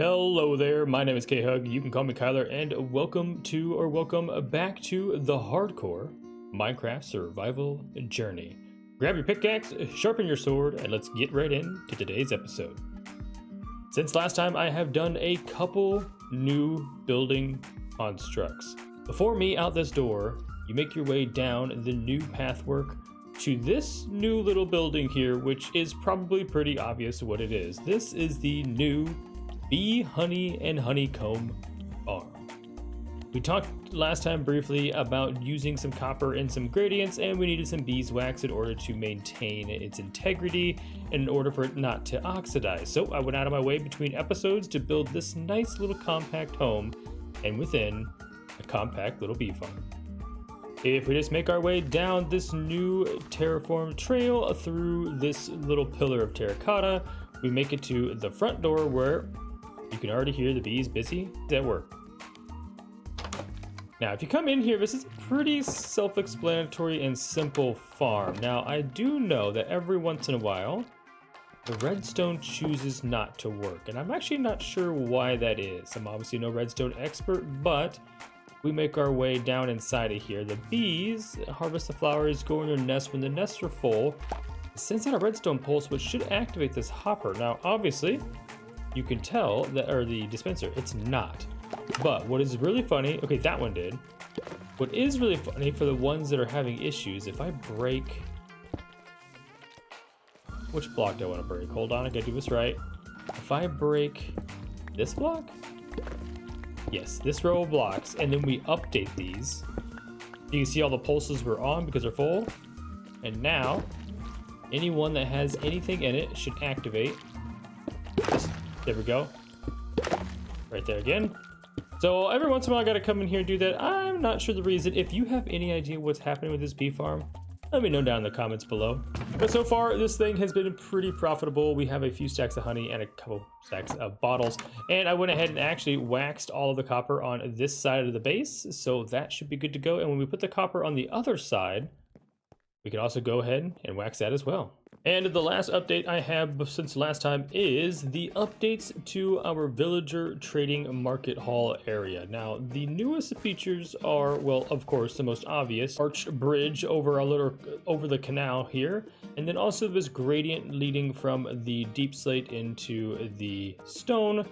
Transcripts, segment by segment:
Hello there, my name is K-Hug, you can call me Kyler, and welcome back to the hardcore Minecraft survival journey. Grab your pickaxe, sharpen your sword, and let's get right into today's episode. Since last time, I have done a couple new building constructs. Before me out this door, you make your way down the new pathwork to this new little building here, which is probably pretty obvious what it is. This is the new bee, honey, and honeycomb farm. We talked last time briefly about using some copper and some gradients, and we needed some beeswax in order to maintain its integrity and in order for it not to oxidize. So I went out of my way between episodes to build this nice little compact home, and within a compact little bee farm. If we just make our way down this new terraform trail through this little pillar of terracotta, we make it to the front door where you can already hear the bees busy at work. Now, if you come in here, this is a pretty self-explanatory and simple farm. Now, I do know that every once in a while, the redstone chooses not to work, and I'm actually not sure why that is. I'm obviously no redstone expert, but we make our way down inside of here. The bees harvest the flowers, go in their nests. When the nests are full, it sends out a redstone pulse, which should activate this hopper. Now, obviously, you can tell that, or the dispenser, it's not. But what is really funny, okay, that one did. What is really funny for the ones that are having issues, if I break, which block do I want to break? Hold on, I gotta do this right. If I break this block, yes, this row of blocks, and then we update these, you can see all the pulses were on because they're full. And now, anyone that has anything in it should activate. There we go. Right there again. So every once in a while I gotta come in here and do that. I'm not sure the reason. If you have any idea what's happening with this bee farm, let me know down in the comments below. But so far, this thing has been pretty profitable. We have a few stacks of honey and a couple stacks of bottles. And I went ahead and actually waxed all of the copper on this side of the base. So that should be good to go. And when we put the copper on the other side, we can also go ahead and wax that as well. And the last update I have since last time is the updates to our villager trading market hall area. Now, the newest features are, well, of course, the most obvious arched bridge over the canal here, and then also this gradient leading from the deep slate into the stone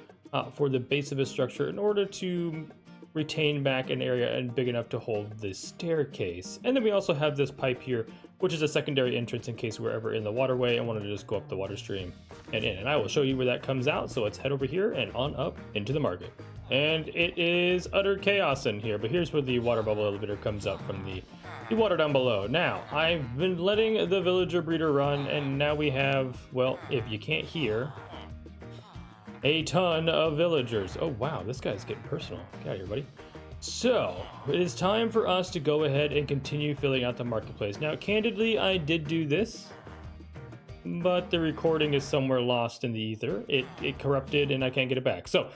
for the base of the structure in order to retain back an area and big enough to hold the staircase. And then we also have this pipe here, which is a secondary entrance in case we're ever in the waterway and wanted to just go up the water stream and in. And I will show you where that comes out. So let's head over here and on up into the market. And it is utter chaos in here, but here's where the water bubble elevator comes up from the water down below. Now, I've been letting the villager breeder run, and now we have, well, if you can't hear, a ton of villagers. Oh wow, this guy's getting personal. Get out of here, buddy. So it is time for us to go ahead and continue filling out the marketplace. Now, candidly, I did do this, but the recording is somewhere lost in the ether. It corrupted and I can't get it back. So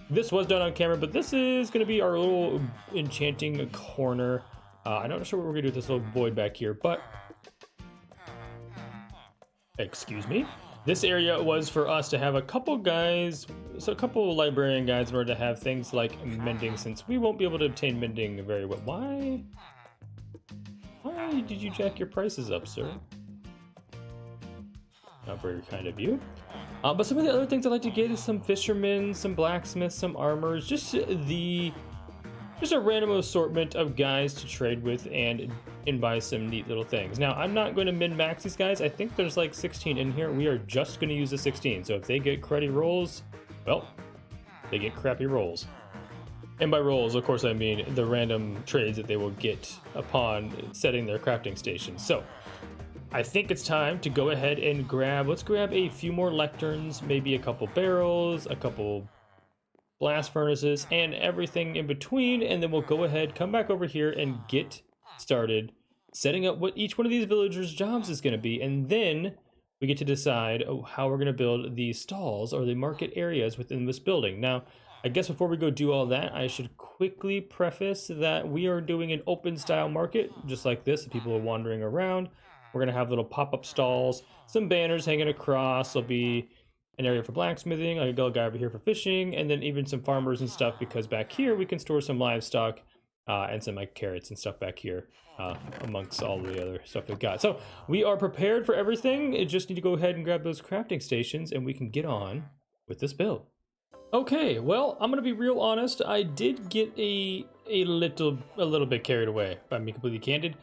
this was done on camera, but this is going to be our little enchanting corner. I'm not sure what we're going to do with this little void back here, but excuse me. This area was for us to have a couple guys, so a couple librarian guys in order to have things like mending, since we won't be able to obtain mending very well. Why did you jack your prices up, sir? Not very kind of you. But some of the other things I'd like to get is some fishermen, some blacksmiths, some armors, just a random assortment of guys to trade with and buy some neat little things. Now, I'm not going to min-max these guys. I think there's like 16 in here. We are just going to use the 16. So if they get cruddy rolls, well, they get crappy rolls. And by rolls, of course, I mean the random trades that they will get upon setting their crafting station. So I think it's time to go ahead and let's grab a few more lecterns, maybe a couple barrels, a couple blast furnaces, and everything in between, and then we'll go ahead, come back over here and get started setting up what each one of these villagers' jobs is going to be, and then we get to decide how we're going to build the stalls or the market areas within this building. Now, I guess before we go do all that, I should quickly preface that we are doing an open style market, just like this. People are wandering around. We're going to have little pop-up stalls, some banners hanging across. There'll be an area for blacksmithing, like a guy over here for fishing, and then even some farmers and stuff, because back here we can store some livestock and some like carrots and stuff back here amongst all the other stuff we've got. So we are prepared for everything. You just need to go ahead and grab those crafting stations and we can get on with this build. Okay, well, I'm gonna be real honest. I did get a little bit carried away, if I'm being completely candid.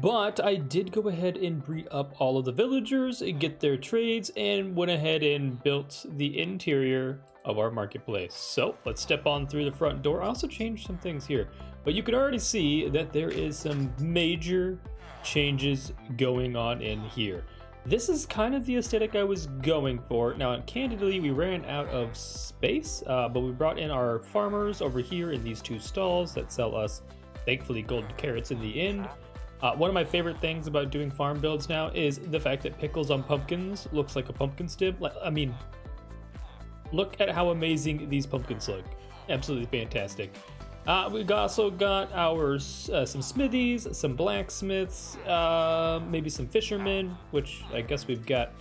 But I did go ahead and breed up all of the villagers, get their trades, and went ahead and built the interior of our marketplace. So let's step on through the front door. I also changed some things here, but you can already see that there is some major changes going on in here. This is kind of the aesthetic I was going for. Now, candidly, we ran out of space, but we brought in our farmers over here in these two stalls that sell us, thankfully, golden carrots in the end. One of my favorite things about doing farm builds now is the fact that pickles on pumpkins looks like a pumpkin stem. I mean, look at how amazing these pumpkins look. Absolutely fantastic. We've also got our some smithies, some blacksmiths, maybe some fishermen, which I guess we've got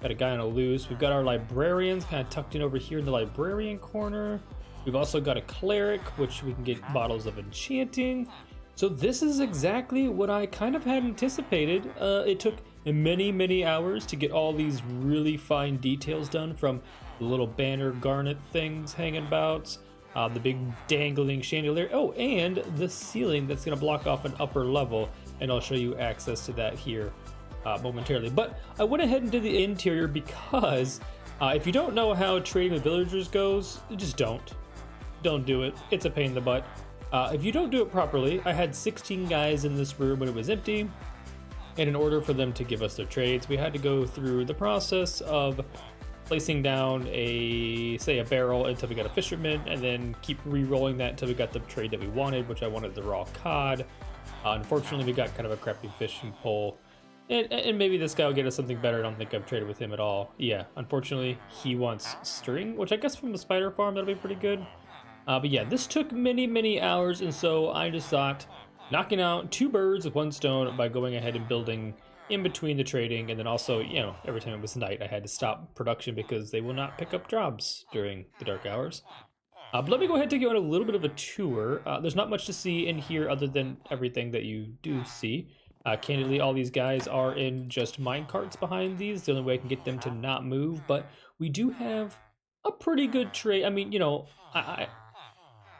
a guy on a loose. We've got our librarians kind of tucked in over here in the librarian corner. We've also got a cleric, which we can get bottles of enchanting. So this is exactly what I kind of had anticipated. It took many hours to get all these really fine details done, from the little banner garnet things hanging about, the big dangling chandelier, oh, and the ceiling that's going to block off an upper level, and I'll show you access to that here momentarily. But I went ahead and did the interior because if you don't know how trading with villagers goes, just don't do it. It's a pain in the butt. If you don't do it properly, I had 16 guys in this room when it was empty, and in order for them to give us their trades, we had to go through the process of placing down a barrel until we got a fisherman, and then keep re-rolling that until we got the trade that we wanted, which I wanted the raw cod. Unfortunately, we got kind of a crappy fishing pole, and maybe this guy will get us something better. I don't think I've traded with him at all. Yeah, unfortunately, he wants string, which I guess from the spider farm, that'll be pretty good. But yeah, this took many hours, and so I just thought knocking out 2 birds with 1 stone by going ahead and building in between the trading, and then also, you know, every time it was night, I had to stop production because they will not pick up jobs during the dark hours. But let me go ahead and take you on a little bit of a tour. There's not much to see in here other than everything that you do see. Candidly, all these guys are in just mine carts behind these. The only way I can get them to not move, but we do have a pretty good trade. I mean, you know,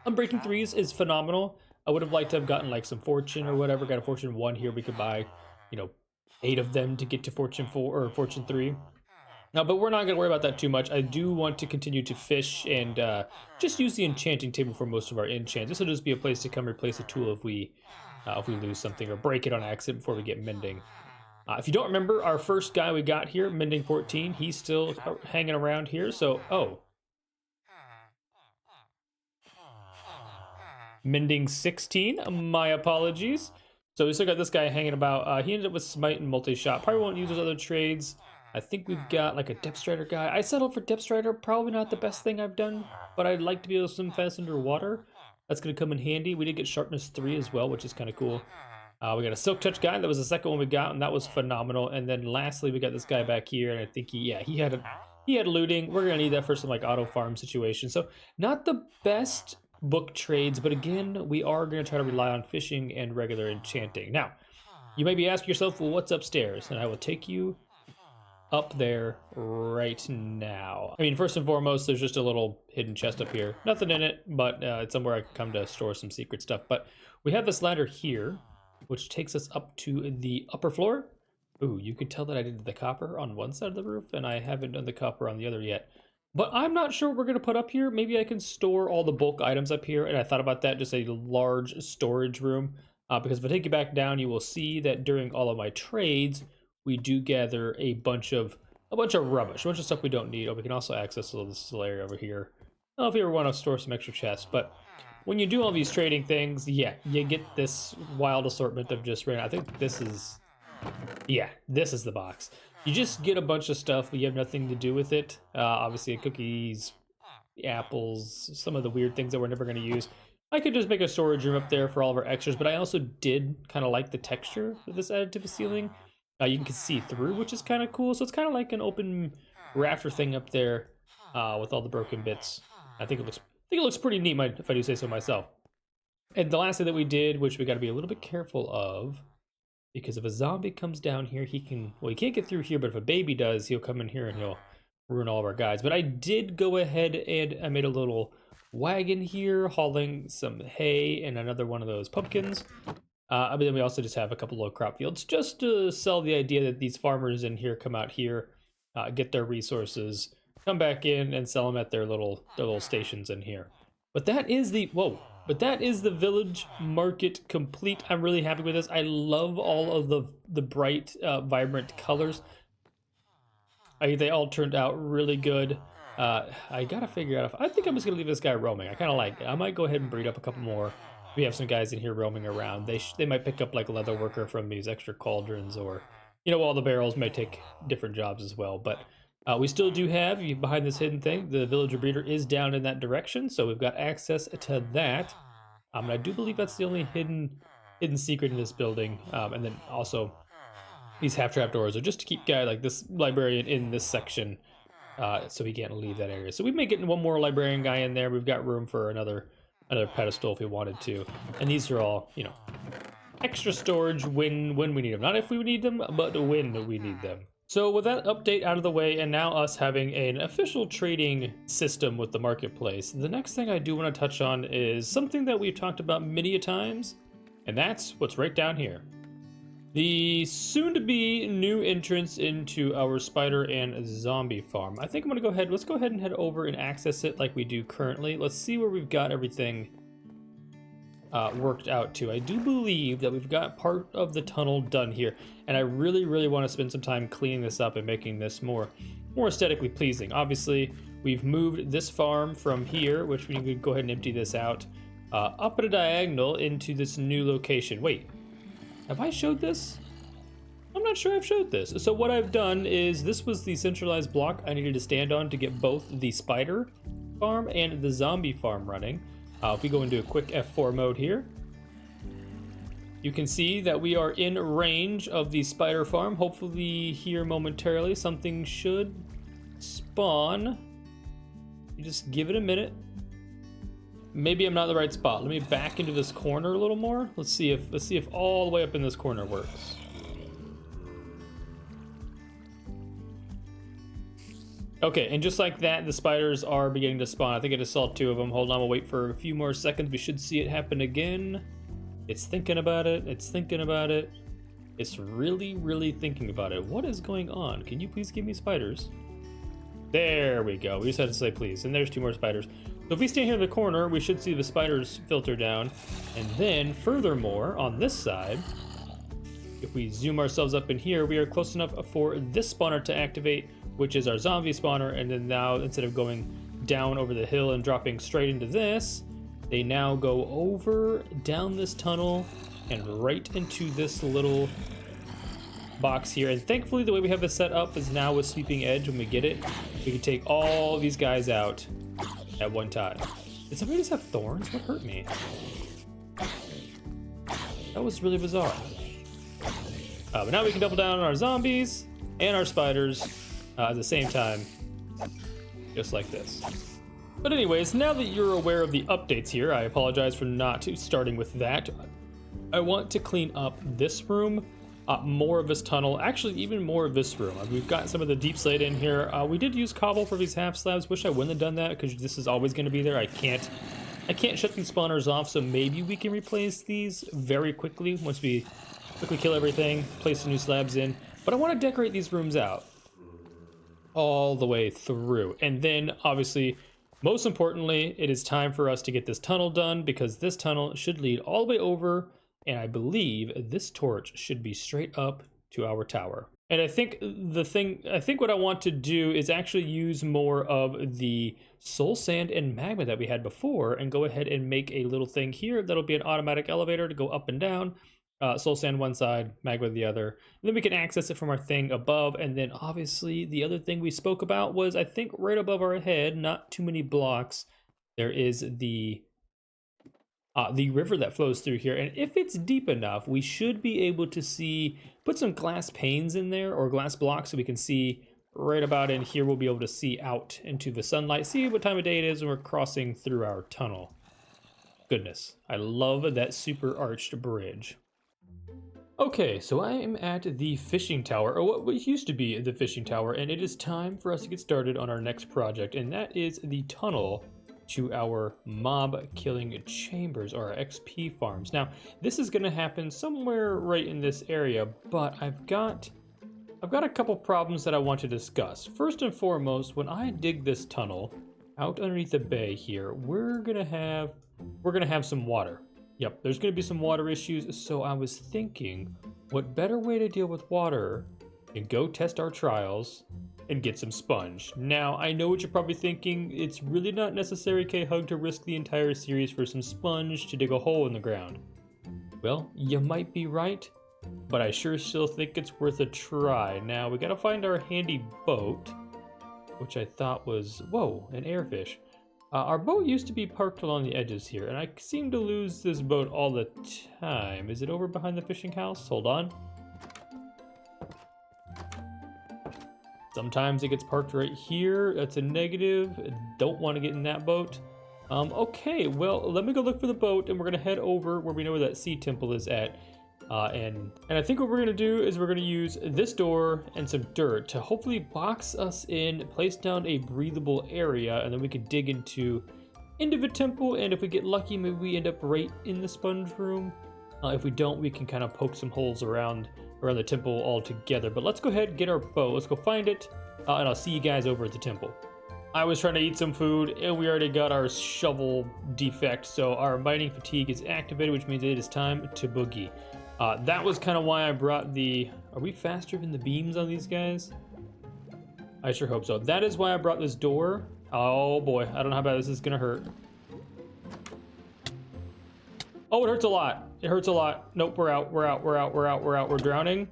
Unbreaking 3s is phenomenal. I would have liked to have gotten like some fortune or whatever. Got a fortune 1 here. We could buy, you know, 8 of them to get to fortune 4 or fortune 3. No, but we're not going to worry about that too much. I do want to continue to fish and just use the enchanting table for most of our enchants. This will just be a place to come replace a tool if we lose something or break it on accident before we get mending. If you don't remember, our first guy we got here, mending 14, he's still hanging around here. So, mending 16, my apologies. So we still got this guy hanging about. He ended up with smite and multi-shot. Probably won't use those other trades. I think we've got like a depth strider guy. I settled for depth strider. Probably not the best thing I've done, but I'd like to be able to swim fast underwater. That's going to come in handy. We did get sharpness 3 as well, which is kind of cool. We got a silk touch guy. That was the second one we got, and that was phenomenal. And then lastly, we got this guy back here, and I think he had looting. We're gonna need that for some like auto farm situation. So not the best book trades, but again, we are gonna try to rely on fishing and regular enchanting. Now, you may be asking yourself, well, what's upstairs? And I will take you up there right now. I mean, first and foremost, there's just a little hidden chest up here. Nothing in it, but it's somewhere I can come to store some secret stuff. But we have this ladder here, which takes us up to the upper floor. Ooh, you could tell that I did the copper on one side of the roof, and I haven't done the copper on the other yet. But I'm not sure what we're going to put up here. Maybe I can store all the bulk items up here, and I thought about that, just a large storage room. Because if I take you back down, you will see that during all of my trades, we do gather a bunch of rubbish, a bunch of stuff we don't need. Oh, we can also access this little area over here. Oh, if you ever want to store some extra chests, but when you do all these trading things, yeah, you get this wild assortment of just random. I think this is, yeah, this is the box. You just get a bunch of stuff, but you have nothing to do with it. Obviously, cookies, apples, some of the weird things that we're never going to use. I could just make a storage room up there for all of our extras, but I also did kind of like the texture that this added to the ceiling. You can see through, which is kind of cool. So it's kind of like an open rafter thing up there with all the broken bits. I think it looks pretty neat, if I do say so myself. And the last thing that we did, which we got to be a little bit careful of, because if a zombie comes down here, he can't get through here, but if a baby does, he'll come in here and he'll ruin all of our guides. But I did go ahead and I made a little wagon here, hauling some hay and another one of those pumpkins. But then we also just have a couple of crop fields, just to sell the idea that these farmers in here come out here, get their resources, come back in and sell them at their little stations in here. But that is the village market complete. I'm really happy with this. I love all of the bright, vibrant colors. They all turned out really good. I gotta figure out I think I'm just gonna leave this guy roaming. I kind of like it. I might go ahead and breed up a couple more. We have some guys in here roaming around. They might pick up like a leather worker from these extra cauldrons, or all the barrels may take different jobs as well. But we still do have, behind this hidden thing, the villager breeder is down in that direction, so we've got access to that. And I do believe that's the only hidden secret in this building. And then also these half trap doors are just to keep guy like this librarian in this section, so he can't leave that area. So we may get one more librarian guy in there. We've got room for another pedestal if we wanted to. And these are all, extra storage when we need them. Not if we need them, but when we need them. So with that update out of the way, and now us having an official trading system with the marketplace, the next thing I do want to touch on is something that we've talked about many a times, and that's what's right down here. The soon-to-be new entrance into our spider and zombie farm. I think let's go ahead and head over and access it like we do currently. Let's see where we've got everything worked out to. I do believe that we've got part of the tunnel done here, and I really, really want to spend some time cleaning this up and making this more aesthetically pleasing. Obviously, we've moved this farm from here, which we can go ahead and empty this out, up at a diagonal into this new location. Wait, have I showed this? I'm not sure I've showed this. So what I've done is, this was the centralized block I needed to stand on to get both the spider farm and the zombie farm running. If we go into a quick F4 mode here, you can see that we are in range of the spider farm. Hopefully here momentarily something should spawn. You just give it a minute. Maybe I'm not in the right spot. Let me back into this corner a little more. Let's see if all the way up in this corner works. Okay, and just like that, the spiders are beginning to spawn. I think I just saw 2 of them. Hold on, we'll wait for a few more seconds. We should see it happen again. It's thinking about it. It's thinking about it. It's really, really thinking about it. What is going on? Can you please give me spiders? There we go. We just had to say please. And there's 2 more spiders. So if we stand here in the corner, we should see the spiders filter down. And then, furthermore, on this side, if we zoom ourselves up in here, we are close enough for this spawner to activate, which is our zombie spawner. And then now, instead of going down over the hill and dropping straight into this, they now go over down this tunnel and right into this little box here. And thankfully, the way we have this set up is now with sweeping edge. When we get it, we can take all these guys out at one time. Did somebody just have thorns? What hurt me? That was really bizarre. But now we can double down on our zombies and our spiders at the same time, just like this. But anyways, now that you're aware of the updates here, I apologize for not starting with that. I want to clean up this room, more of this tunnel, actually even more of this room. We've got some of the deep slate in here. We did use cobble for these half slabs. Wish I wouldn't have done that, because this is always going to be there. I can't shut these spawners off, so maybe we can replace these very quickly once we quickly kill everything, place the new slabs in. But I want to decorate these rooms out all the way through. And then, obviously, most importantly, it is time for us to get this tunnel done, because this tunnel should lead all the way over, and I believe this torch should be straight up to our tower. And I think what I want to do is actually use more of the soul sand and magma that we had before, and go ahead and make a little thing here that'll be an automatic elevator to go up and down. Soul sand one side, magma the other. And then we can access it from our thing above. And then obviously the other thing we spoke about was, I think right above our head, not too many blocks, there is the river that flows through here. And if it's deep enough, we should be able to put some glass panes in there, or glass blocks, so we can see right about in here, we'll be able to see out into the sunlight, see what time of day it is when we're crossing through our tunnel. Goodness, I love that super arched bridge. Okay, so I am at the fishing tower, or what used to be the fishing tower, and it is time for us to get started on our next project, and that is the tunnel to our mob killing chambers, or our XP farms. Now, this is going to happen somewhere right in this area, but I've got a couple problems that I want to discuss. First and foremost, when I dig this tunnel out underneath the bay here, we're gonna have some water. Yep, there's gonna be some water issues, so I was thinking, what better way to deal with water than go test our trials and get some sponge. Now, I know what you're probably thinking, it's really not necessary, K-Hug, to risk the entire series for some sponge to dig a hole in the ground. Well, you might be right, but I sure still think it's worth a try. Now, we gotta find our handy boat, which I thought was, whoa, an airfish. Our boat used to be parked along the edges here, and I seem to lose this boat all the time. Is it over behind the fishing house? Hold on. Sometimes it gets parked right here. That's a negative. Don't want to get in that boat. Okay, well, let me go look for the boat, and we're gonna head over where we know where that sea temple is at. And I think what we're gonna do is we're gonna use this door and some dirt to hopefully box us in, place down a breathable area, and then we can dig into the temple. And if we get lucky, maybe we end up right in the sponge room. If we don't, we can kind of poke some holes around the temple altogether. But let's go ahead and get our bow. Let's go find it, and I'll see you guys over at the temple. I was trying to eat some food, and we already got our shovel defect, so our mining fatigue is activated, which means it is time to boogie. That was kind of why I brought the... Are we faster than the beams on these guys? I sure hope so. That is why I brought this door. Oh boy, I don't know how bad this is gonna hurt. Oh, it hurts a lot. It hurts a lot. Nope, we're out. We're drowning.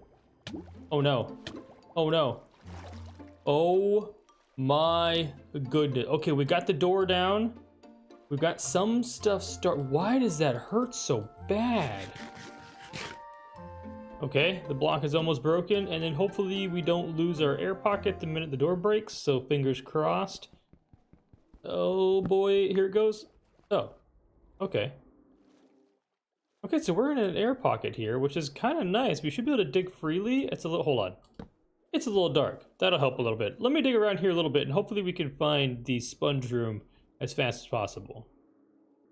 Oh no. Oh no. Oh my goodness. Okay, we got the door down. We've got some stuff start... Why does that hurt so bad? Okay, the block is almost broken, and then hopefully we don't lose our air pocket the minute the door breaks, so fingers crossed. Oh boy, here it goes. Oh, okay. Okay, so we're in an air pocket here, which is kind of nice. We should be able to dig freely. It's a little, hold on. It's a little dark. That'll help a little bit. Let me dig around here a little bit, and hopefully we can find the sponge room as fast as possible.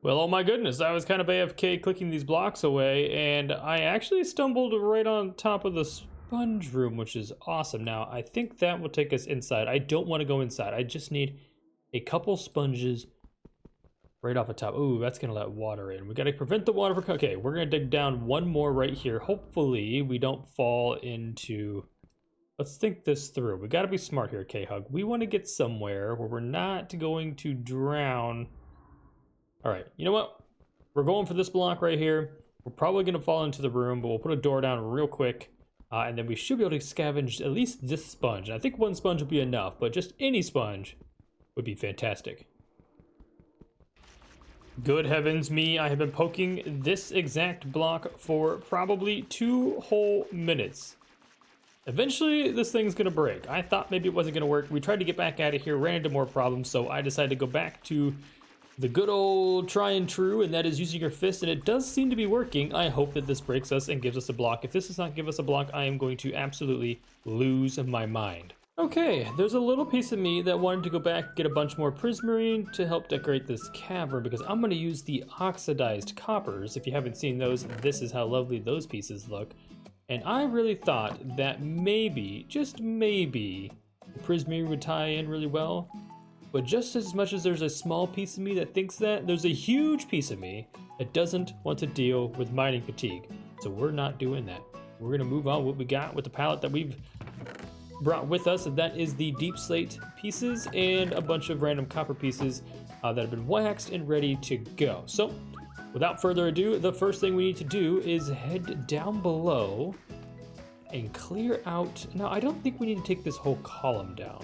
Well, oh my goodness, I was kind of AFK clicking these blocks away, and I actually stumbled right on top of the sponge room, which is awesome. Now, I think that will take us inside. I don't want to go inside. I just need a couple sponges right off the top. Ooh, that's going to let water in. We got to prevent the water from... Okay, we're going to dig down one more right here. Hopefully, we don't fall into... Let's think this through. We got to be smart here, K-Hug. We want to get somewhere where we're not going to drown... All right, you know what? We're going for this block right here. We're probably going to fall into the room, but we'll put a door down real quick, and then we should be able to scavenge at least this sponge. And I think one sponge would be enough, but just any sponge would be fantastic. Good heavens me, I have been poking this exact block for probably 2 whole minutes. Eventually, this thing's going to break. I thought maybe it wasn't going to work. We tried to get back out of here, ran into more problems, so I decided to go back to the good old try and true, and that is using your fist, and it does seem to be working. I hope that this breaks us and gives us a block. If this does not give us a block, I am going to absolutely lose my mind. Okay, there's a little piece of me that wanted to go back and get a bunch more prismarine to help decorate this cavern, because I'm going to use the oxidized coppers. If you haven't seen those, this is how lovely those pieces look. And I really thought that maybe, just maybe, the prismarine would tie in really well. But just as much as there's a small piece of me that thinks that, there's a huge piece of me that doesn't want to deal with mining fatigue. So we're not doing that. We're gonna move on what we got with the palette that we've brought with us, and that is the deep slate pieces and a bunch of random copper pieces that have been waxed and ready to go. So without further ado, the first thing we need to do is head down below and clear out. Now, I don't think we need to take this whole column down.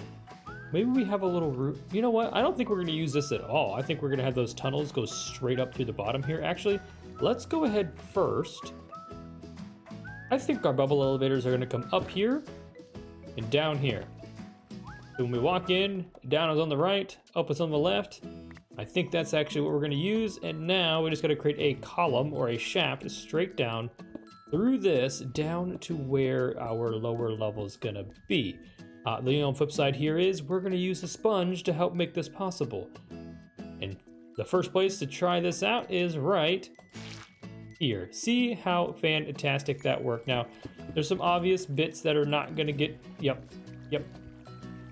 Maybe we have a little route. You know what? I don't think we're going to use this at all. I think we're going to have those tunnels go straight up through the bottom here. Actually, let's go ahead first. I think our bubble elevators are going to come up here and down here. So when we walk in, down is on the right, up is on the left. I think that's actually what we're gonna use. And now we just gotta create a column or a shaft straight down through this down to where our lower level is gonna be. The flip side here is we're gonna use a sponge to help make this possible. And the first place to try this out is right here. See how fantastic that worked. Now, there's some obvious bits that are not gonna get, yep.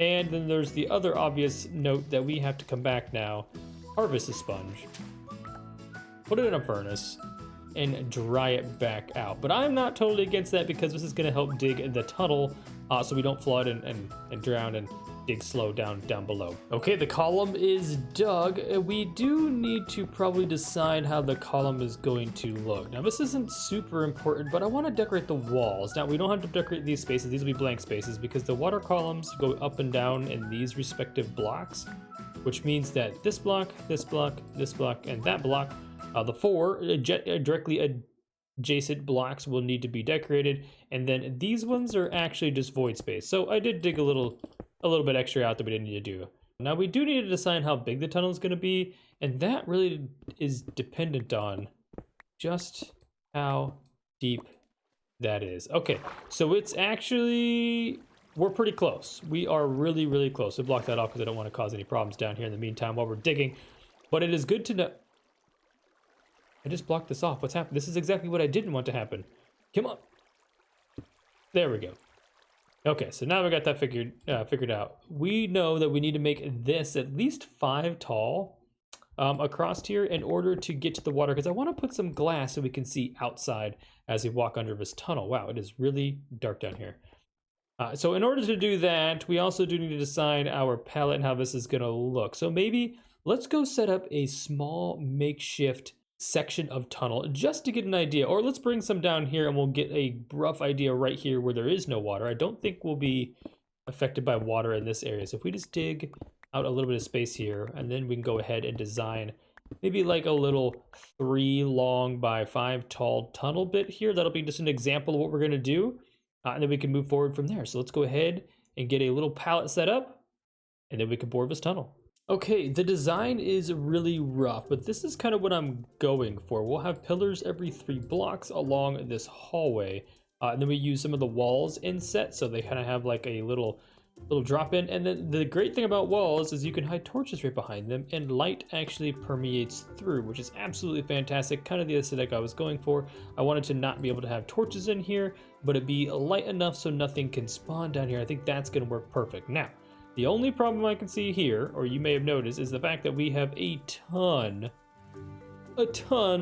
And then there's the other obvious note that we have to come back now, harvest the sponge, put it in a furnace, and dry it back out. But I'm not totally against that because this is gonna help dig the tunnel so we don't flood and drown and dig slow down below. Okay, the column is dug. We do need to probably decide how the column is going to look. Now this isn't super important, but I want to decorate the walls. Now we don't have to decorate these spaces. These will be blank spaces because the water columns go up and down in these respective blocks, which means that this block, this block, this block, and that block, the four directly adjacent blocks will need to be decorated, and then these ones are actually just void space. So I did dig a little bit extra out that we didn't need to do. Now we do need to decide how big the tunnel is going to be, and that really is dependent on just how deep that is. Okay, so it's actually, we're pretty close. We are really, really close. I blocked that off because I don't want to cause any problems down here in the meantime while we're digging, but it is good to know. I just blocked this off. What's happened? This is exactly what I didn't want to happen. Come on. There we go. Okay, so now we got that figured out. We know that we need to make this at least 5 tall across here in order to get to the water, because I want to put some glass so we can see outside as we walk under this tunnel. Wow, it is really dark down here. So in order to do that, we also do need to decide our palette and how this is going to look. So maybe let's go set up a small makeshift section of tunnel just to get an idea, or let's bring some down here and we'll get a rough idea right here where there is no water. I don't think we'll be affected by water in this area. So if we just dig out a little bit of space here, and then we can go ahead and design maybe like a little 3 long by 5 tall tunnel bit here. That'll be just an example of what we're going to do, and then we can move forward from there. So let's go ahead and get a little palette set up, and then we can bore this tunnel. Okay, the design is really rough, but this is kind of what I'm going for. We'll have pillars every 3 blocks along this hallway, and then we use some of the walls inset, so they kind of have like a little drop in. And then the great thing about walls is you can hide torches right behind them, and light actually permeates through, which is absolutely fantastic. Kind of the aesthetic I was going for. I wanted to not be able to have torches in here, but it'd be light enough so nothing can spawn down here. I think that's going to work perfect. Now, the only problem I can see here, or you may have noticed, is the fact that we have a ton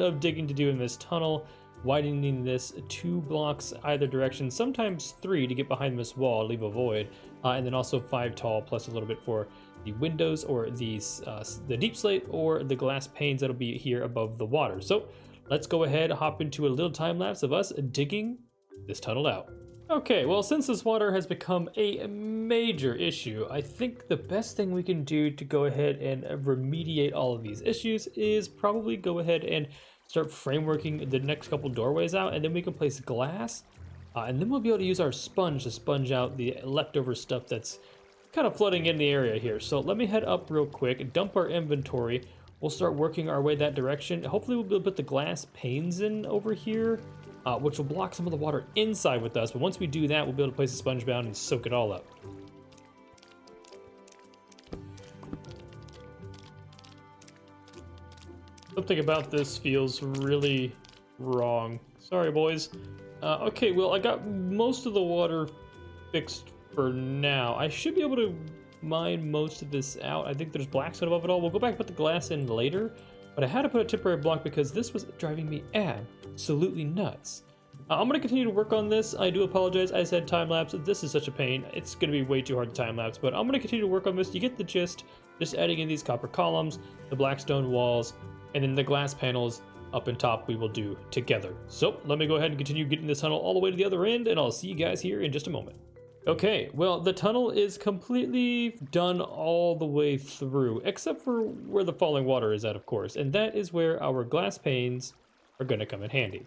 of digging to do in this tunnel, widening this 2 blocks either direction, sometimes 3 to get behind this wall, leave a void, and then also 5 tall, plus a little bit for the windows or these the deep slate or the glass panes that'll be here above the water. So let's go ahead, hop into a little time lapse of us digging this tunnel out. Okay, well, since this water has become a major issue, I think the best thing we can do to go ahead and remediate all of these issues is probably go ahead and start frameworking the next couple doorways out, and then we can place glass, and then we'll be able to use our sponge to sponge out the leftover stuff that's kind of flooding in the area here. So let me head up real quick, dump our inventory. We'll start working our way that direction. Hopefully we'll be able to put the glass panes in over here, which will block some of the water inside with us. But once we do that, we'll be able to place a sponge down and soak it all up. Something about this feels really wrong. Sorry, boys. Okay, well, I got most of the water fixed for now. I should be able to mine most of this out. I think there's black stone above it all. We'll go back and put the glass in later, but I had to put a temporary block because this was driving me absolutely nuts. I'm going to continue to work on this. I do apologize. I said time-lapse. This is such a pain. It's going to be way too hard to time-lapse, but I'm going to continue to work on this. You get the gist. Just adding in these copper columns, the black stone walls, and then the glass panels up and top we will do together. So let me go ahead and continue getting this tunnel all the way to the other end, and I'll see you guys here in just a moment. Okay, well, the tunnel is completely done all the way through, except for where the falling water is at, of course, and that is where our glass panes are going to come in handy.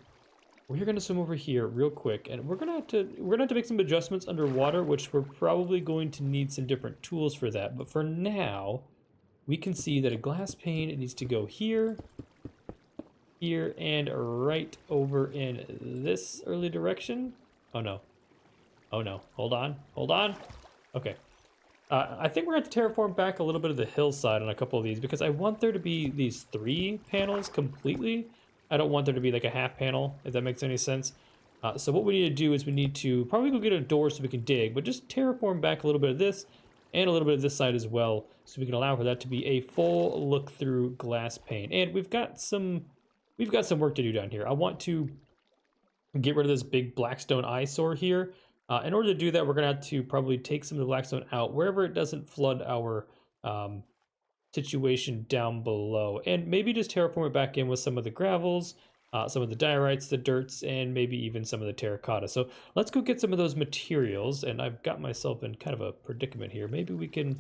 We're gonna swim over here real quick, and we're gonna have to make some adjustments underwater, which we're probably going to need some different tools for that. But for now, we can see that a glass pane, it needs to go here, here, and right over in this early direction. Oh no. Oh no. Hold on. Hold on. Okay. I think we're going to have to terraform back a little bit of the hillside on a couple of these because I want there to be these 3 panels completely. I don't want there to be like a half panel, if that makes any sense. So what we need to do is we need to probably go get a door so we can dig, but just terraform back a little bit of this and a little bit of this side as well, so we can allow for that to be a full look-through glass pane. And we've got some work to do down here. I want to get rid of this big blackstone eyesore here. In order to do that, we're going to have to probably take some of the blackstone out wherever it doesn't flood our situation down below. And maybe just terraform it back in with some of the gravels, some of the diorites, the dirts, and maybe even some of the terracotta. So let's go get some of those materials. And I've got myself in kind of a predicament here. Maybe we can,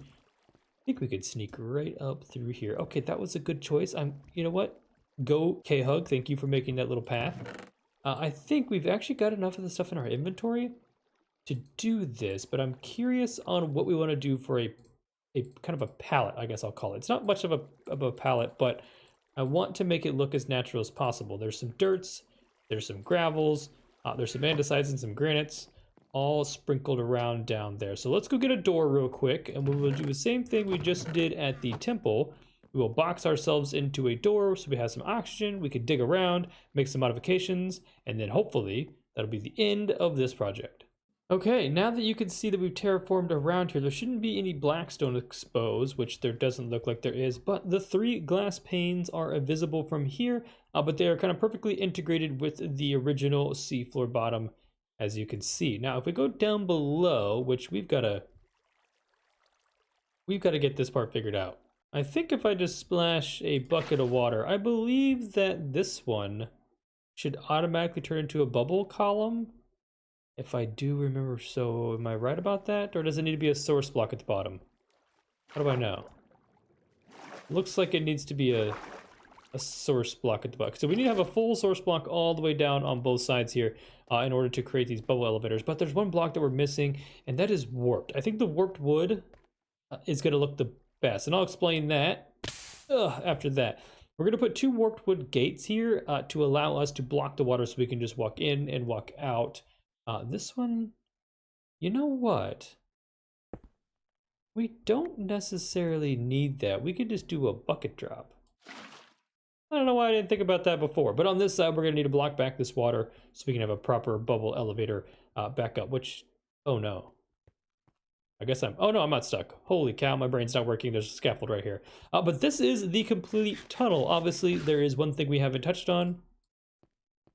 I think we could sneak right up through here. Okay, that was a good choice. You know what? Go K-Hug. Thank you for making that little path. I think we've actually got enough of the stuff in our inventory to do this, but I'm curious on what we want to do for a kind of a palette, I guess I'll call it. It's not much of a palette, but I want to make it look as natural as possible. There's some dirts, there's some gravels, there's some andesites and some granites, all sprinkled around down there. So let's go get a door real quick, and we will do the same thing we just did at the temple. We will box ourselves into a door so we have some oxygen, we can dig around, make some modifications, and then hopefully that'll be the end of this project. Okay, now that you can see that we've terraformed around here, there shouldn't be any blackstone exposed, which there doesn't look like there is, but the 3 glass panes are visible from here, but they are kind of perfectly integrated with the original seafloor bottom, as you can see. Now, if we go down below, which we've got to get this part figured out. I think if I just splash a bucket of water, I believe that this one should automatically turn into a bubble column. If I do remember, so am I right about that? Or does it need to be a source block at the bottom? How do I know? Looks like it needs to be a source block at the bottom. So we need to have a full source block all the way down on both sides here in order to create these bubble elevators. But there's one block that we're missing, and that is warped. I think the warped wood is going to look the best, and I'll explain that after that. We're going to put 2 warped wood gates here to allow us to block the water so we can just walk in and walk out. This one, you know what? We don't necessarily need that. We could just do a bucket drop. I don't know why I didn't think about that before, but on this side, we're gonna need to block back this water so we can have a proper bubble elevator back up, which, oh no. I guess oh no, I'm not stuck. Holy cow, my brain's not working. There's a scaffold right here. But this is the complete tunnel. Obviously, there is one thing we haven't touched on,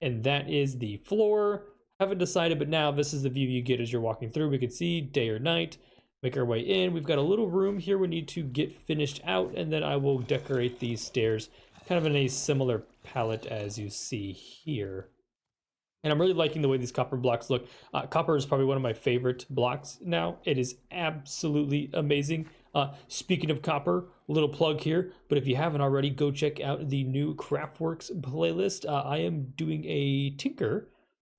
and that is the floor. Haven't decided, but now this is the view you get as you're walking through. We can see day or night, make our way in. We've got a little room here we need to get finished out, and then I will decorate these stairs kind of in a similar palette as you see here. And I'm really liking the way these copper blocks look. Copper is probably one of my favorite blocks now. It is absolutely amazing. Speaking of copper, little plug here, but if you haven't already, go check out the new Craftworks playlist. I am doing a tinker.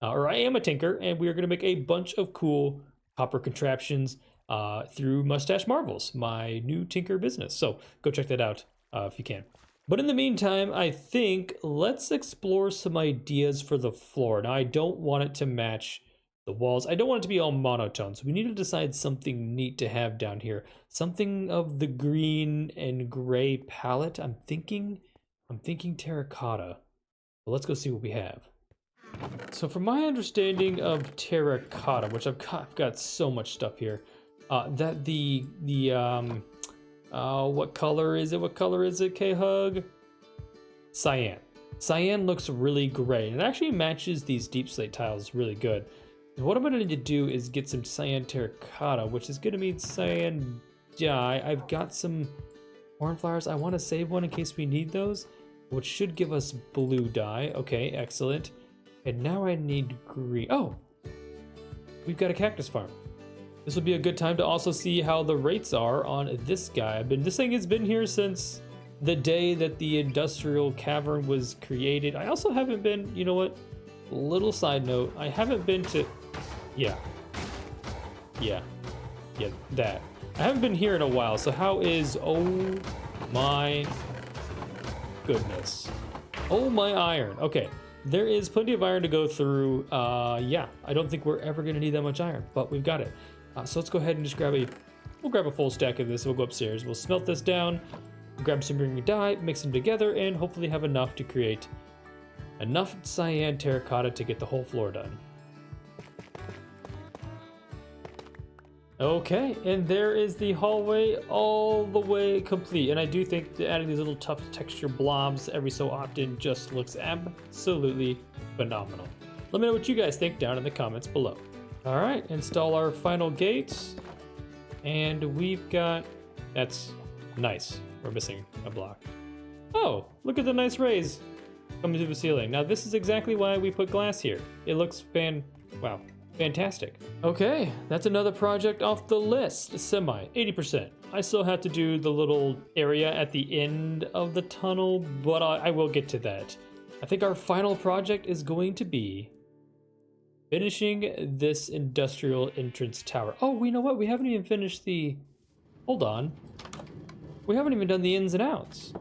I am a tinker, and we are going to make a bunch of cool copper contraptions through Mustache Marvels, my new tinker business. So go check that out if you can. But in the meantime, I think let's explore some ideas for the floor. Now, I don't want it to match the walls. I don't want it to be all monotone, so we need to decide something neat to have down here. Something of the green and gray palette. I'm thinking terracotta. But let's go see what we have. So from my understanding of terracotta, which I've got so much stuff here, that what color is it? What color is it, K-Hug? Cyan. Cyan looks really great. It actually matches these deep slate tiles really good. And what I'm going to need to do is get some cyan terracotta, which is going to mean cyan dye. I've got some cornflowers. I want to save one in case we need those, which should give us blue dye. Okay, excellent. And now I need green. Oh, we've got a cactus farm. This will be a good time to also see how the rates are on this guy. This thing has been here since the day that the industrial cavern was created. I also haven't been, you know what? little side note, I haven't been to, yeah, yeah, yeah, that. I haven't been here in a while, so how is, oh my goodness. Oh my iron. Okay, there is plenty of iron to go through. Yeah, I don't think we're ever gonna need that much iron, but we've got it. So let's go ahead and just we'll grab a full stack of this. We'll go upstairs. We'll smelt this down, grab some ring dye, mix them together, and hopefully have enough to create enough cyan terracotta to get the whole floor done. Okay, and there is the hallway all the way complete. And I do think that adding these little tough texture blobs every so often just looks absolutely phenomenal. Let me know what you guys think down in the comments below. All right, install our final gates. And we've got, that's nice. We're missing a block. Oh, look at the nice rays coming through the ceiling. Now this is exactly why we put glass here. It looks wow. Fantastic. Okay, that's another project off the list. 80%. I still have to do the little area at the end of the tunnel, but I will get to that. I think our final project is going to be finishing this industrial entrance tower. Oh, you know what? We haven't even finished the... Hold on. We haven't even done the ins and outs.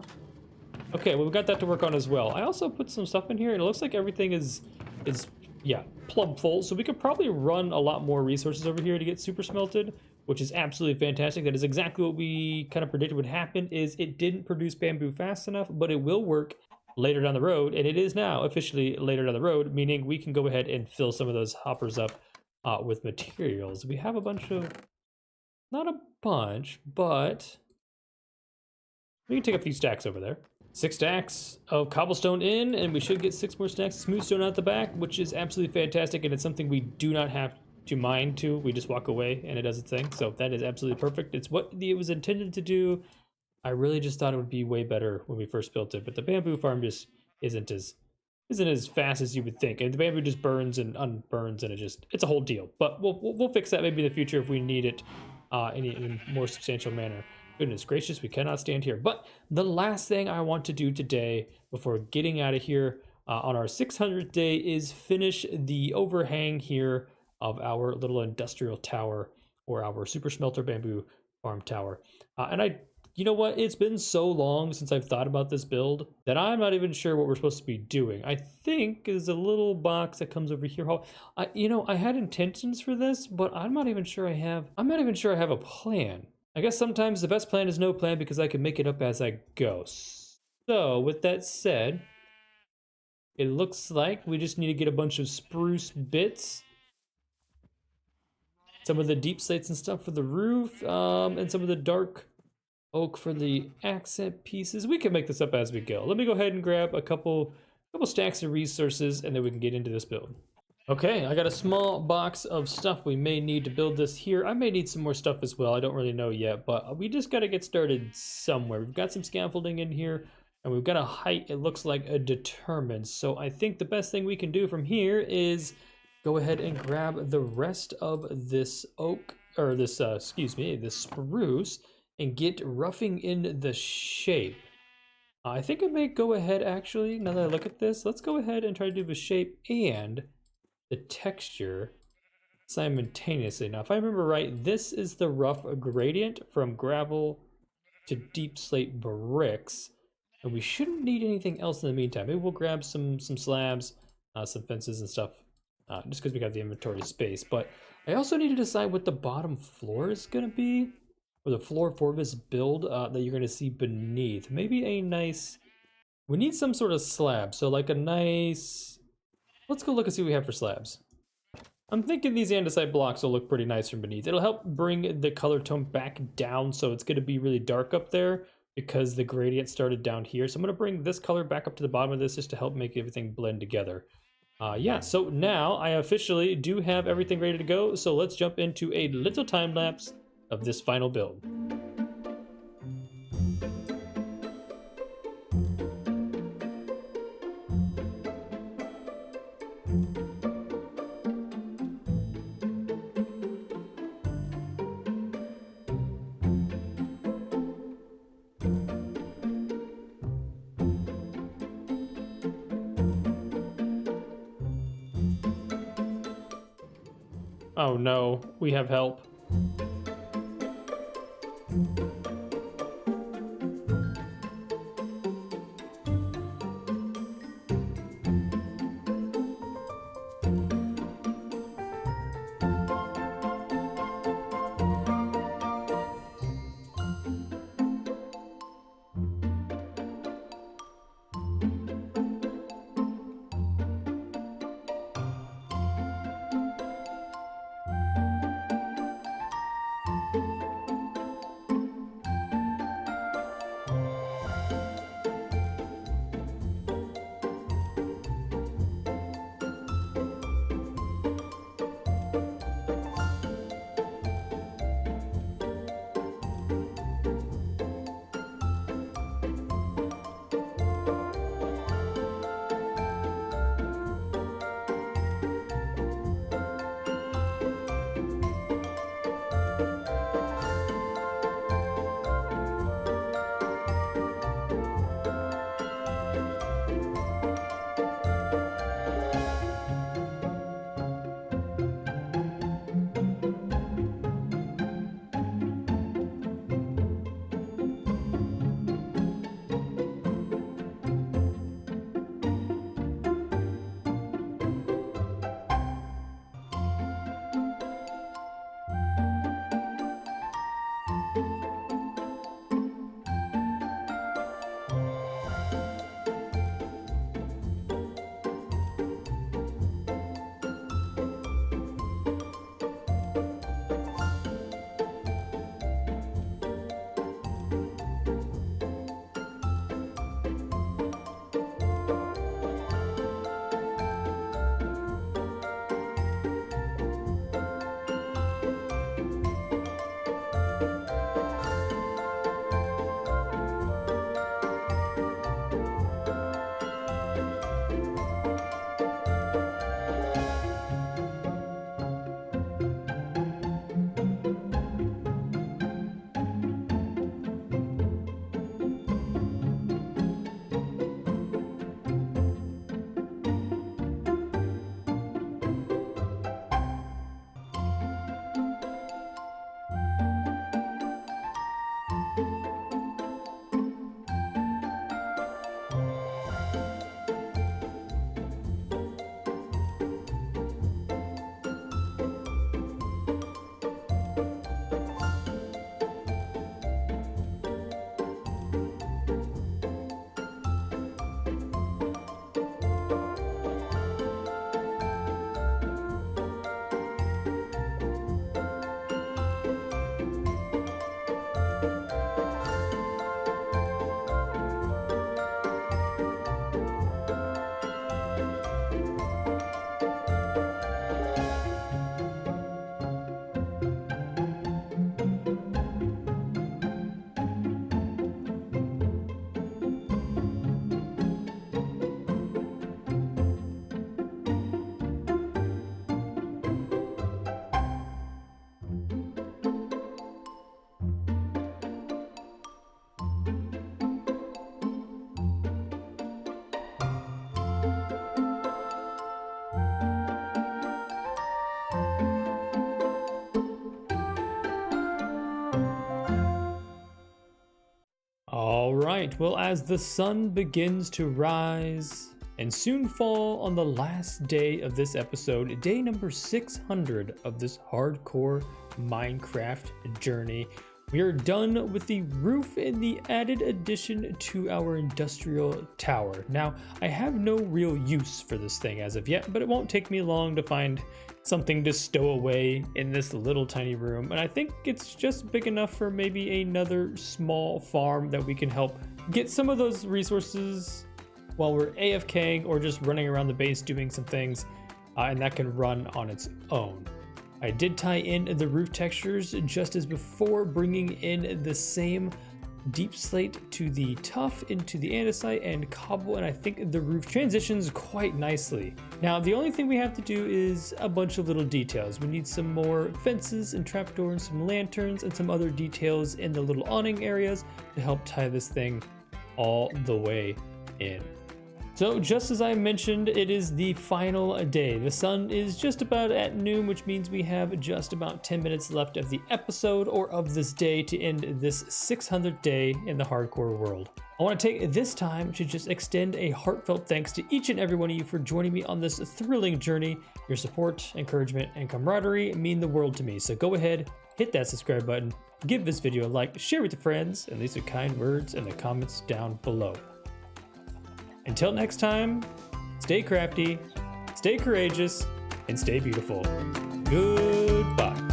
Okay, well, we've got that to work on as well. I also put some stuff in here, and it looks like everything is yeah, plumb full, so we could probably run a lot more resources over here to get super smelted, which is absolutely fantastic. That is exactly what we kind of predicted would happen. Is it didn't produce bamboo fast enough, but it will work later down the road, and it is now officially later down the road, meaning we can go ahead and fill some of those hoppers up with materials. We have a bunch of, not a bunch, but we can take a few stacks over there. 6 stacks of cobblestone in, and we should get 6 more stacks of smooth stone out the back, which is absolutely fantastic, and it's something we do not have to mine to. We just walk away and it does its thing, so that is absolutely perfect. It's what it was intended to do. I really just thought it would be way better when we first built it, but the bamboo farm just isn't as fast as you would think, and the bamboo just burns and unburns, and it's a whole deal. But we'll fix that maybe in the future if we need it in a more substantial manner. Goodness gracious, we cannot stand here. But the last thing I want to do today before getting out of here on our 600th day is finish the overhang here of our little industrial tower, or our super smelter bamboo farm tower. You know what? It's been so long since I've thought about this build that I'm not even sure what we're supposed to be doing. I think there's a little box that comes over here. I had intentions for this, but I'm not even sure I have a plan. I guess sometimes the best plan is no plan, because I can make it up as I go. So with that said, it looks like we just need to get a bunch of spruce bits, some of the deep slates and stuff for the roof, and some of the dark oak for the accent pieces. We can make this up as we go. Let me go ahead and grab a couple stacks of resources, and then we can get into this build. Okay, I got a small box of stuff we may need to build this here. I may need some more stuff as well. I don't really know yet, but we just got to get started somewhere. We've got some scaffolding in here, and we've got a height, it looks like a determined. So I think the best thing we can do from here is go ahead and grab the rest of this oak, or this, this spruce, and get roughing in the shape. I think I may go ahead, actually, now that I look at this, let's go ahead and try to do the shape and the texture simultaneously. Now, if I remember right, this is the rough gradient from gravel to deep slate bricks, and we shouldn't need anything else in the meantime. Maybe we'll grab some slabs, some fences and stuff, just because we got the inventory space. But I also need to decide what the bottom floor is going to be, or the floor for this build that you're going to see beneath. Maybe a nice, we need some sort of slab, so like a nice, let's go look and see what we have for slabs. I'm thinking these andesite blocks will look pretty nice from beneath. It'll help bring the color tone back down, so it's going to be really dark up there because the gradient started down here. So I'm going to bring this color back up to the bottom of this just to help make everything blend together. Yeah, so now I officially do have everything ready to go, so let's jump into a little time lapse of this final build. Oh no, we have help. All right, well, as the sun begins to rise and soon fall on the last day of this episode, day number 600 of this hardcore Minecraft journey, we are done with the roof and the added addition to our industrial tower. Now, I have no real use for this thing as of yet, but it won't take me long to find something to stow away in this little tiny room, and I think it's just big enough for maybe another small farm that we can help get some of those resources while we're AFKing or just running around the base doing some things, and that can run on its own. I did tie in the roof textures just as before, bringing in the same deep slate to the tuff into the andesite and cobble, and I think the roof transitions quite nicely. Now, the only thing we have to do is a bunch of little details. We need some more fences and trapdoors, some lanterns, and some other details in the little awning areas to help tie this thing all the way in. So just as I mentioned, it is the final day. The sun is just about at noon, which means we have just about 10 minutes left of the episode or of this day to end this 600th day in the hardcore world. I want to take this time to just extend a heartfelt thanks to each and every one of you for joining me on this thrilling journey. Your support, encouragement, and camaraderie mean the world to me. So go ahead, hit that subscribe button, give this video a like, share with your friends, and leave some kind words in the comments down below. Until next time, stay crafty, stay courageous, and stay beautiful. Goodbye.